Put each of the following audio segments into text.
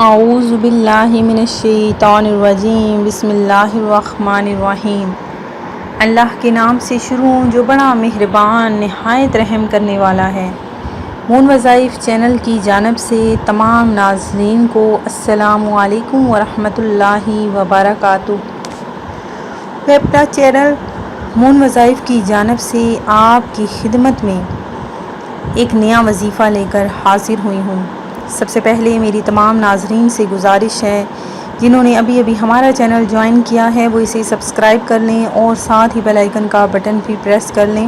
اعوذ باللہ من الشیطان الرجیم، بسم اللہ الرحمن الرحیم۔ اللہ کے نام سے شروع جو بڑا مہربان نہایت رحم کرنے والا ہے۔ مون وظائف چینل کی جانب سے تمام ناظرین کو السلام علیکم ورحمۃ اللہ وبرکاتہ۔ میں اپنا چینل مون وظائف کی جانب سے آپ کی خدمت میں ایک نیا وظیفہ لے کر حاضر ہوئی ہوں۔ سب سے پہلے میری تمام ناظرین سے گزارش ہے، جنہوں نے ابھی ہمارا چینل جوائن کیا ہے وہ اسے سبسکرائب کر لیں اور ساتھ ہی بیل آئیکن کا بٹن بھی پریس کر لیں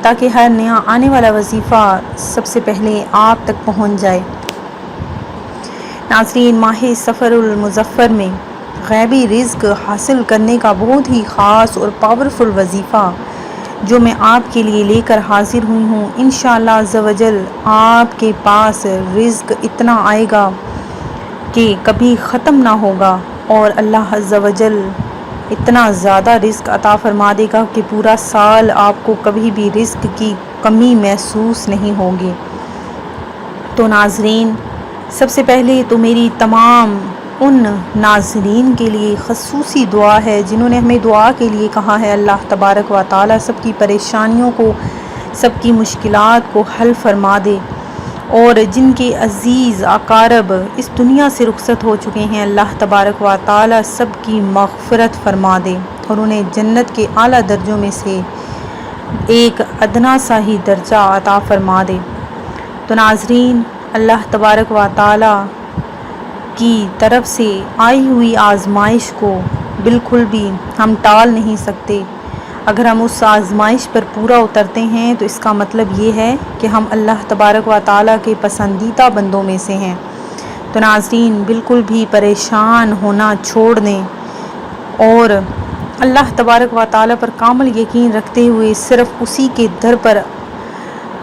تاکہ ہر نیا آنے والا وظیفہ سب سے پہلے آپ تک پہنچ جائے۔ ناظرین، ماہ سفر المظفر میں غیبی رزق حاصل کرنے کا بہت ہی خاص اور پاورفل وظیفہ جو میں آپ کے لیے لے کر حاضر ہوئی ہوں، انشاءاللہ عز و جل آپ کے پاس رزق اتنا آئے گا کہ کبھی ختم نہ ہوگا، اور اللہ عز و جل اتنا زیادہ رزق عطا فرما دے گا کہ پورا سال آپ کو کبھی بھی رزق کی کمی محسوس نہیں ہوگی۔ تو ناظرین، سب سے پہلے تو میری تمام ان ناظرین کے لیے خصوصی دعا ہے جنہوں نے ہمیں دعا کے لیے کہا ہے۔ اللہ تبارک و تعالی سب کی پریشانیوں کو، سب کی مشکلات کو حل فرما دے، اور جن کے عزیز اقارب اس دنیا سے رخصت ہو چکے ہیں، اللہ تبارک و تعالی سب کی مغفرت فرما دے اور انہیں جنت کے اعلیٰ درجوں میں سے ایک ادنا سا ہی درجہ عطا فرما دے۔ تو ناظرین، اللہ تبارک و تعالی کی طرف سے آئی ہوئی آزمائش کو بالکل بھی ہم ٹال نہیں سکتے۔ اگر ہم اس آزمائش پر پورا اترتے ہیں تو اس کا مطلب یہ ہے کہ ہم اللہ تبارک و تعالیٰ کے پسندیدہ بندوں میں سے ہیں۔ تو ناظرین، بالکل بھی پریشان ہونا چھوڑ دیں اور اللہ تبارک و تعالیٰ پر کامل یقین رکھتے ہوئے صرف اسی کے در پر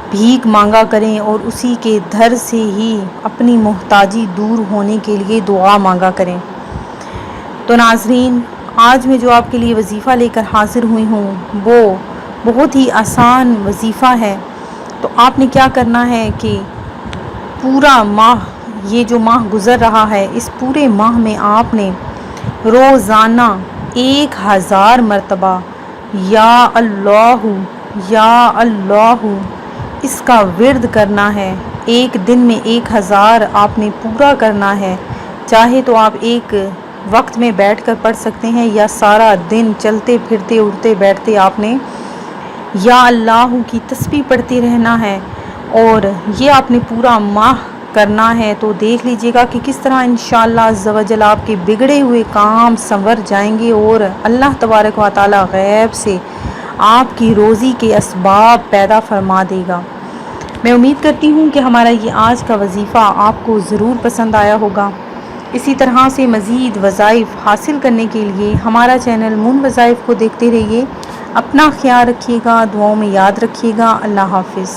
بھیک مانگا کریں اور اسی کے در سے ہی اپنی محتاجی دور ہونے کے لیے دعا مانگا کریں۔ تو ناظرین، آج میں جو آپ کے لیے وظیفہ لے کر حاضر ہوئی ہوں وہ بہت ہی آسان وظیفہ ہے۔ تو آپ نے کیا کرنا ہے کہ پورا ماہ، یہ جو ماہ گزر رہا ہے، اس پورے ماہ میں آپ نے روزانہ 1000 مرتبہ یا اللہ یا اللہ اس کا ورد کرنا ہے۔ ایک دن میں 1000 آپ نے پورا کرنا ہے۔ چاہے تو آپ ایک وقت میں بیٹھ کر پڑھ سکتے ہیں یا سارا دن چلتے پھرتے اٹھتے بیٹھتے آپ نے یا اللہ کی تسبیح پڑھتے رہنا ہے، اور یہ آپ نے پورا ماہ کرنا ہے۔ تو دیکھ لیجئے گا کہ کس طرح انشاءاللہ عز و جل آپ کے بگڑے ہوئے کام سنور جائیں گے اور اللہ تبارک و تعالی غیب سے آپ کی روزی کے اسباب پیدا فرما دے گا۔ میں امید کرتی ہوں کہ ہمارا یہ آج کا وظیفہ آپ کو ضرور پسند آیا ہوگا۔ اسی طرح سے مزید وظائف حاصل کرنے کے لیے ہمارا چینل مون وظائف کو دیکھتے رہیے۔ اپنا خیال رکھیے گا، دعاؤں میں یاد رکھیے گا۔ اللہ حافظ۔